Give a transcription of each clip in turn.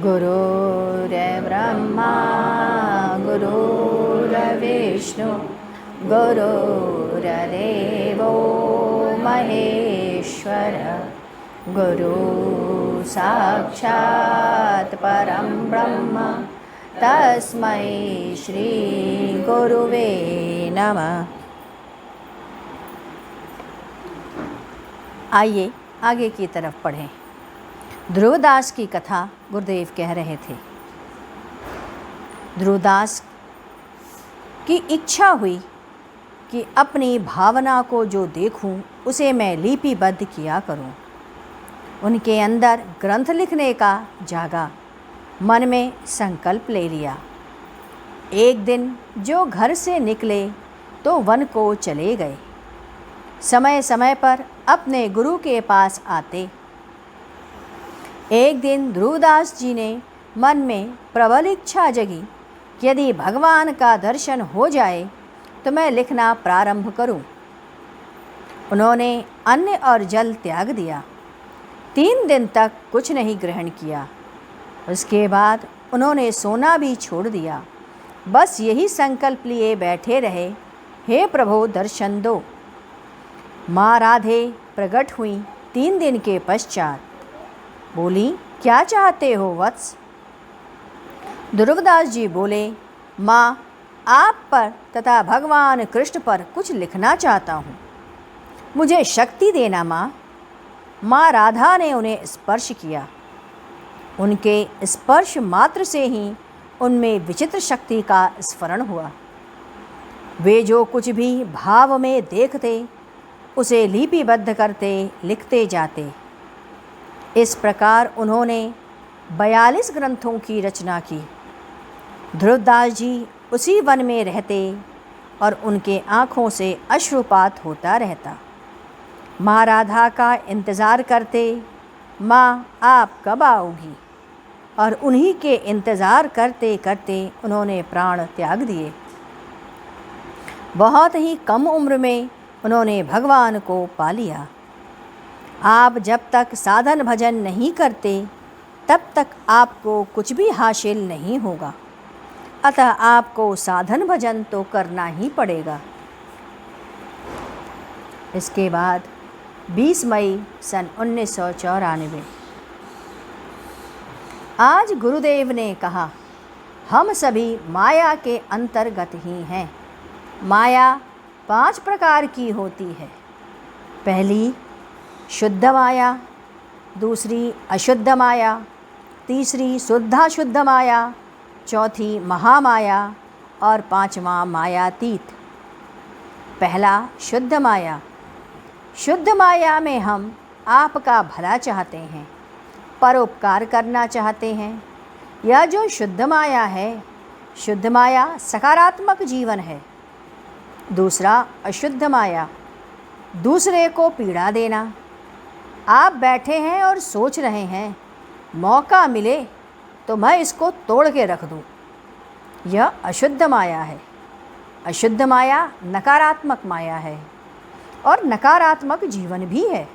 गुरुर्ब्रह्मा गुरुर्विष्णु गुरुर्देवो महेश्वर गुरु साक्षात् परं ब्रह्म तस्मै श्री गुरुवे नमः। आइए आगे की तरफ पढ़ें। ध्रुवदास की कथा गुरुदेव कह रहे थे। ध्रुवदास की इच्छा हुई कि अपनी भावना को जो देखूं उसे मैं लिपिबद्ध किया करूं। उनके अंदर ग्रंथ लिखने का जागा, मन में संकल्प ले लिया। एक दिन जो घर से निकले तो वन को चले गए। समय समय पर अपने गुरु के पास आते। एक दिन ध्रुवदास जी ने मन में प्रबल इच्छा जगी कि यदि भगवान का दर्शन हो जाए तो मैं लिखना प्रारंभ करूं। उन्होंने अन्न और जल त्याग दिया। 3 दिन तक कुछ नहीं ग्रहण किया। उसके बाद उन्होंने सोना भी छोड़ दिया। बस यही संकल्प लिए बैठे रहे, हे प्रभु दर्शन दो। माँ राधे प्रकट हुई 3 दिन के पश्चात। बोली, क्या चाहते हो वत्स? ध्रुवदास जी बोले, माँ आप पर तथा भगवान कृष्ण पर कुछ लिखना चाहता हूँ, मुझे शक्ति देना माँ। माँ राधा ने उन्हें स्पर्श किया। उनके स्पर्श मात्र से ही उनमें विचित्र शक्ति का स्फुरण हुआ। वे जो कुछ भी भाव में देखते उसे लिपिबद्ध करते, लिखते जाते। इस प्रकार उन्होंने 42 ग्रंथों की रचना की। ध्रुवदास जी उसी वन में रहते और उनके आँखों से अश्रुपात होता रहता। माँ राधा का इंतज़ार करते, माँ आप कब आओगी? और उन्हीं के इंतज़ार करते करते उन्होंने प्राण त्याग दिए। बहुत ही कम उम्र में उन्होंने भगवान को पा लिया। आप जब तक साधन भजन नहीं करते तब तक आपको कुछ भी हासिल नहीं होगा। अतः आपको साधन भजन तो करना ही पड़ेगा। इसके बाद 20 मई सन 1994 आज गुरुदेव ने कहा, हम सभी माया के अंतर्गत ही हैं। माया 5 प्रकार की होती है। पहली शुद्ध माया, दूसरी अशुद्ध माया, तीसरी शुद्धाशुद्ध माया, चौथी महामाया और 5वां मायातीत। पहला शुद्ध माया। शुद्ध माया में हम आपका भला चाहते हैं, परोपकार करना चाहते हैं। यह जो शुद्ध माया है, शुद्ध माया सकारात्मक जीवन है। दूसरा अशुद्ध माया, दूसरे को पीड़ा देना। आप बैठे हैं और सोच रहे हैं, मौका मिले तो मैं इसको तोड़ के रख दूं। यह अशुद्ध माया है। अशुद्ध माया नकारात्मक माया है और नकारात्मक जीवन भी है।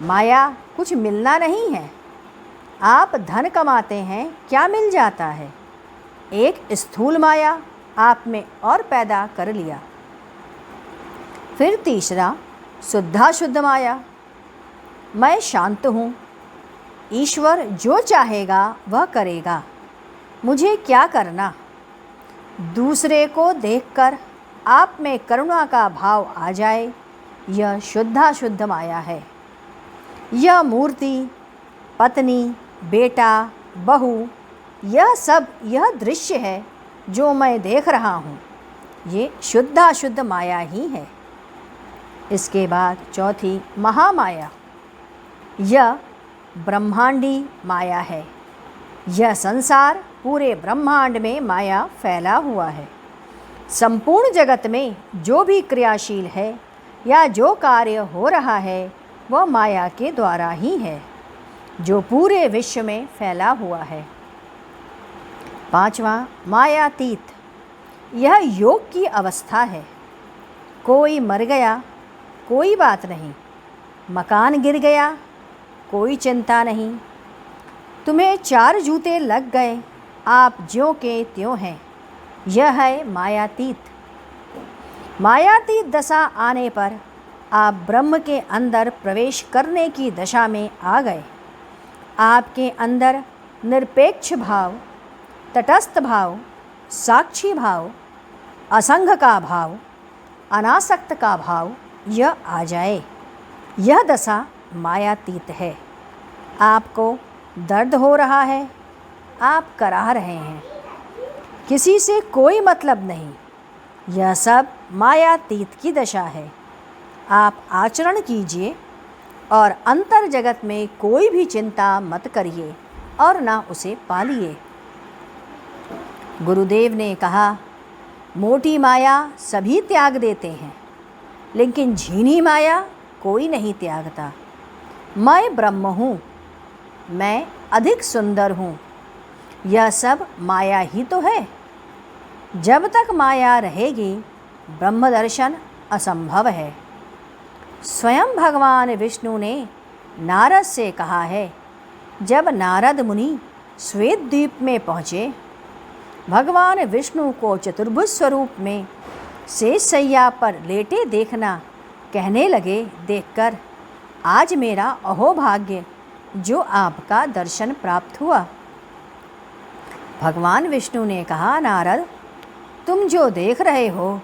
माया कुछ मिलना नहीं है। आप धन कमाते हैं, क्या मिल जाता है? एक स्थूल माया आप में और पैदा कर लिया। फिर तीसरा शुद्धाशुद्ध माया। मैं शांत हूँ, ईश्वर जो चाहेगा वह करेगा, मुझे क्या करना? दूसरे को देखकर आप में करुणा का भाव आ जाए, यह शुद्धाशुद्ध माया है। यह मूर्ति, पत्नी, बेटा, बहू, यह सब यह दृश्य है जो मैं देख रहा हूँ, ये शुद्धाशुद्ध माया ही है। इसके बाद चौथी महामाया। यह ब्रह्मांडी माया है। यह संसार पूरे ब्रह्मांड में माया फैला हुआ है। संपूर्ण जगत में जो भी क्रियाशील है या जो कार्य हो रहा है वह माया के द्वारा ही है, जो पूरे विश्व में फैला हुआ है। 5वां मायातीत। यह योग की अवस्था है। कोई मर गया, कोई बात नहीं। मकान गिर गया, कोई चिंता नहीं। तुम्हें 4 जूते लग गए, आप ज्यों के त्यों हैं। यह है मायातीत। मायातीत दशा आने पर आप ब्रह्म के अंदर प्रवेश करने की दशा में आ गए। आपके अंदर निरपेक्ष भाव, तटस्थ भाव, साक्षी भाव, असंग का भाव, अनासक्त का भाव यह आ जाए। यह दशा मायातीत है। आपको दर्द हो रहा है, आप कराह रहे हैं, किसी से कोई मतलब नहीं। यह सब मायातीत की दशा है। आप आचरण कीजिए और अंतर जगत में कोई भी चिंता मत करिए और ना उसे पालिए। गुरुदेव ने कहा, मोटी माया सभी त्याग देते हैं, लेकिन झीनी माया कोई नहीं त्यागता। मैं ब्रह्म हूँ, मैं अधिक सुंदर हूँ, यह सब माया ही तो है। जब तक माया रहेगी ब्रह्म दर्शन असंभव है। स्वयं भगवान विष्णु ने नारद से कहा है, जब नारद मुनि श्वेत द्वीप में पहुँचे, भगवान विष्णु को चतुर्भुज स्वरूप में शेष शैया पर लेटे देखना कहने लगे, देखकर आज मेरा अहोभाग्य जो आपका दर्शन प्राप्त हुआ। भगवान विष्णु ने कहा, नारद, तुम जो देख रहे हो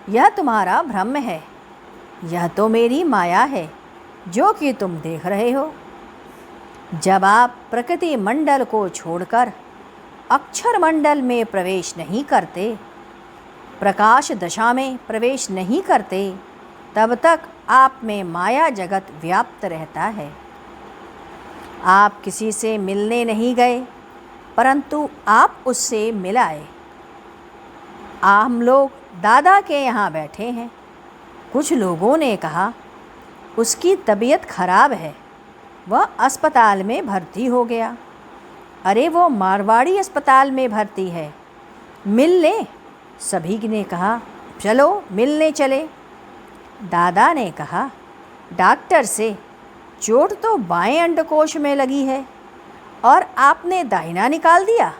यह तुम्हारा भ्रम है। यह तो मेरी माया है जो कि तुम देख रहे हो। जब आप प्रकृति मंडल को छोड़कर अक्षर मंडल में प्रवेश नहीं करते, प्रकाश दशा में प्रवेश नहीं करते, तब तक आप में माया जगत व्याप्त रहता है। आप किसी से मिलने नहीं गए, परंतु आप उससे मिलाए। हम लोग दादा के यहाँ बैठे हैं। कुछ लोगों ने कहा, उसकी तबीयत खराब है, वह अस्पताल में भर्ती हो गया। अरे वो मारवाड़ी अस्पताल में भर्ती है, मिल ले। सभी ने कहा, चलो मिलने चले। दादा ने कहा, डॉक्टर से, चोट तो बाएं अंडकोश में लगी है और आपने दाहिना निकाल दिया।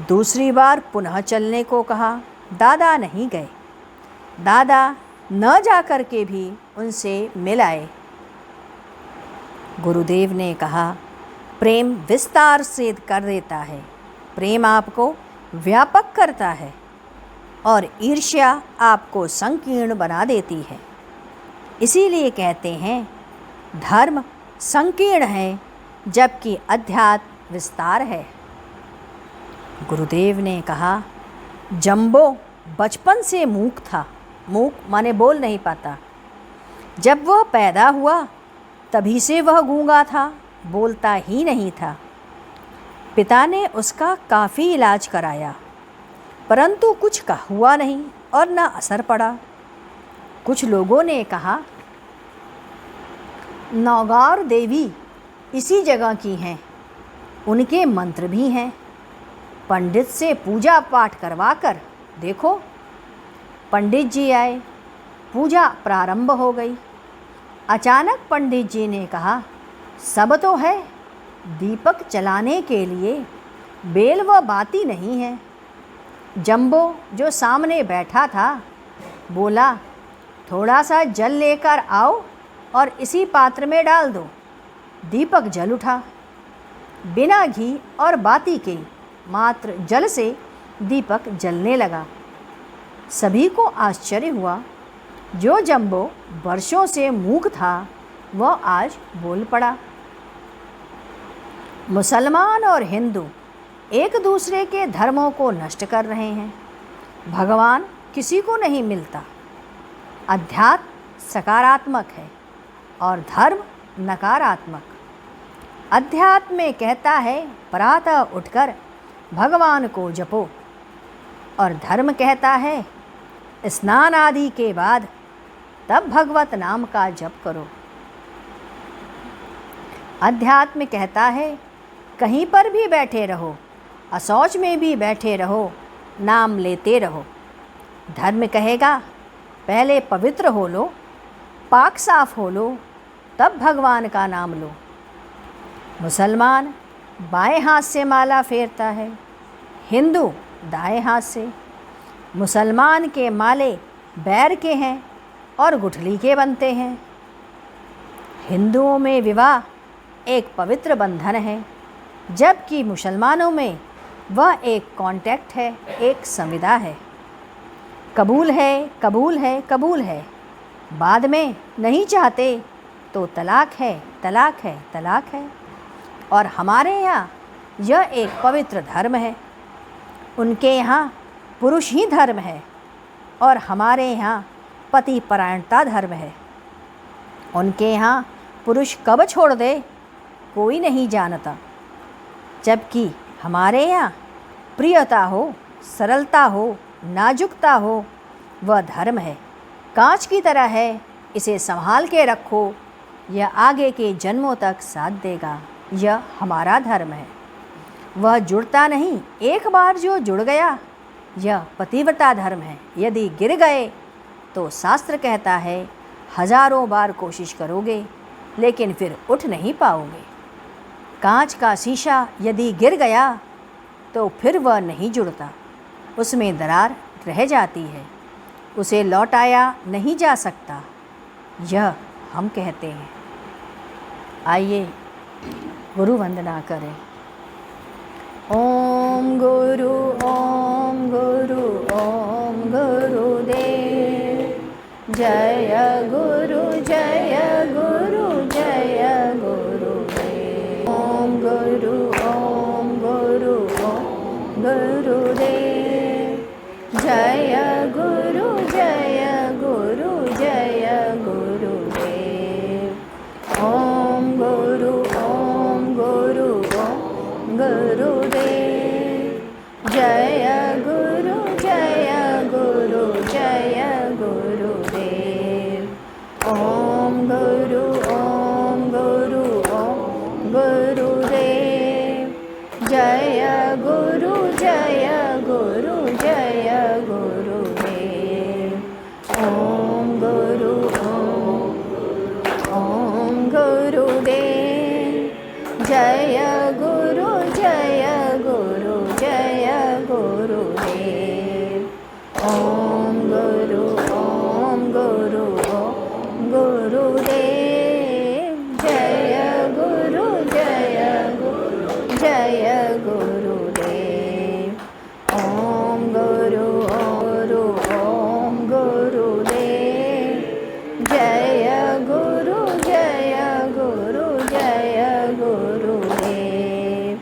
दूसरी बार पुनः चलने को कहा, दादा नहीं गए। दादा न जाकर के भी उनसे मिलाए। गुरुदेव ने कहा, प्रेम विस्तार से कर देता है, प्रेम आपको व्यापक करता है और ईर्ष्या आपको संकीर्ण बना देती है। इसीलिए कहते हैं, धर्म संकीर्ण है जबकि अध्यात्म विस्तार है। गुरुदेव ने कहा, जंबो बचपन से मूक था। मूक माने बोल नहीं पाता। जब वह पैदा हुआ तभी से वह गूंगा था, बोलता ही नहीं था। पिता ने उसका काफ़ी इलाज कराया, परंतु कुछ का हुआ नहीं और न असर पड़ा। कुछ लोगों ने कहा, नौगार देवी इसी जगह की हैं, उनके मंत्र भी हैं। पंडित से पूजा पाठ करवा कर देखो। पंडित जी आए, पूजा प्रारंभ हो गई। अचानक पंडित जी ने कहा, सब तो है, दीपक जलाने के लिए बेल व बाती नहीं है। जंबो जो सामने बैठा था बोला, थोड़ा सा जल लेकर आओ और इसी पात्र में डाल दो। दीपक जल उठा। बिना घी और बाती के मात्र जल से दीपक जलने लगा। सभी को आश्चर्य हुआ। जो जंबो वर्षों से मूक था वह आज बोल पड़ा। मुसलमान और हिंदू एक दूसरे के धर्मों को नष्ट कर रहे हैं। भगवान किसी को नहीं मिलता। अध्यात्म सकारात्मक है और धर्म नकारात्मक। अध्यात्म में कहता है प्रातः उठकर भगवान को जपो, और धर्म कहता है स्नान आदि के बाद तब भगवत नाम का जप करो। अध्यात्म कहता है कहीं पर भी बैठे रहो, असौच में भी बैठे रहो, नाम लेते रहो। धर्म कहेगा पहले पवित्र हो लो, पाक साफ हो लो, तब भगवान का नाम लो। मुसलमान बाएं हाथ से माला फेरता है, हिंदू दाएं हाथ से। मुसलमान के माले बैर के हैं और गुठली के बनते हैं। हिंदुओं में विवाह एक पवित्र बंधन है, जबकि मुसलमानों में वह एक कॉन्ट्रैक्ट है, एक संविदा है। कबूल है, कबूल है, कबूल है, बाद में नहीं चाहते तो तलाक है, तलाक है, तलाक है। और हमारे यहाँ यह एक पवित्र धर्म है। उनके यहाँ पुरुष ही धर्म है और हमारे यहाँ पति परायणता धर्म है। उनके यहाँ पुरुष कब छोड़ दे कोई नहीं जानता, जबकि हमारे यहाँ प्रियता हो, सरलता हो, नाजुकता हो, वह धर्म है। कांच की तरह है, इसे संभाल के रखो, यह आगे के जन्मों तक साथ देगा। यह हमारा धर्म है। वह जुड़ता नहीं, एक बार जो जुड़ गया, यह पतिव्रता धर्म है। यदि गिर गए तो शास्त्र कहता है हजारों बार कोशिश करोगे लेकिन फिर उठ नहीं पाओगे। कांच का शीशा यदि गिर गया तो फिर वह नहीं जुड़ता, उसमें दरार रह जाती है, उसे लौटाया नहीं जा सकता। यह हम कहते हैं। आइए गुरु वंदना करें। ओम गुरु, ओम गुरु, ओम गुरुदेव। जय गुरु, जय गुरु, जय गुरुदेव। ओम गुरु, ओम गुरु, ओम गुरुदेव। जय गुरु, जय गुरु, जय गुरुदेव। ओम गुरु, ओम गुरु, ओम गुरुदेव। जय गुरु, जय गुरु, जय गुरुदेव। ओम गुरु, ओम गुरु, ओम गुरुदेव। जय गुरु, जय गुरु, जय गुरुदेव। ओम गुरु, ओम गुरुदेव। जय गुरु, जय गुरु, जय गुरुदेव। ओम गुरु, ओम गुरु, ओम गुरुदेव। जय गुरु, जय गुरु, जय गुरुदेव। ओम गुरु, ओम गुरुदेव। जय गुरु, जय गुरु, जय गुरुदेव।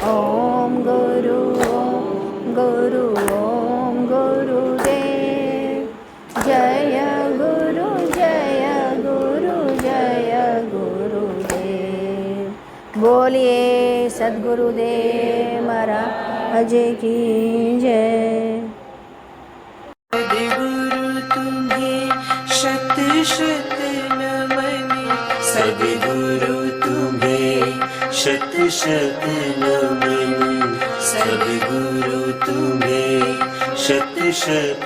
ओम गुरु, ओम गुरु, ओम गुरुदेव। जय गुरु, जय गुरु, जय गुरुदेव। बोलिए सद्गुरुदेव महाराज की जय। सद्गुरु तुम्हें शत शत नमन। सद्गुरु तुम्हें शत शत नमन। सद्गुरु तुम्हें शत शत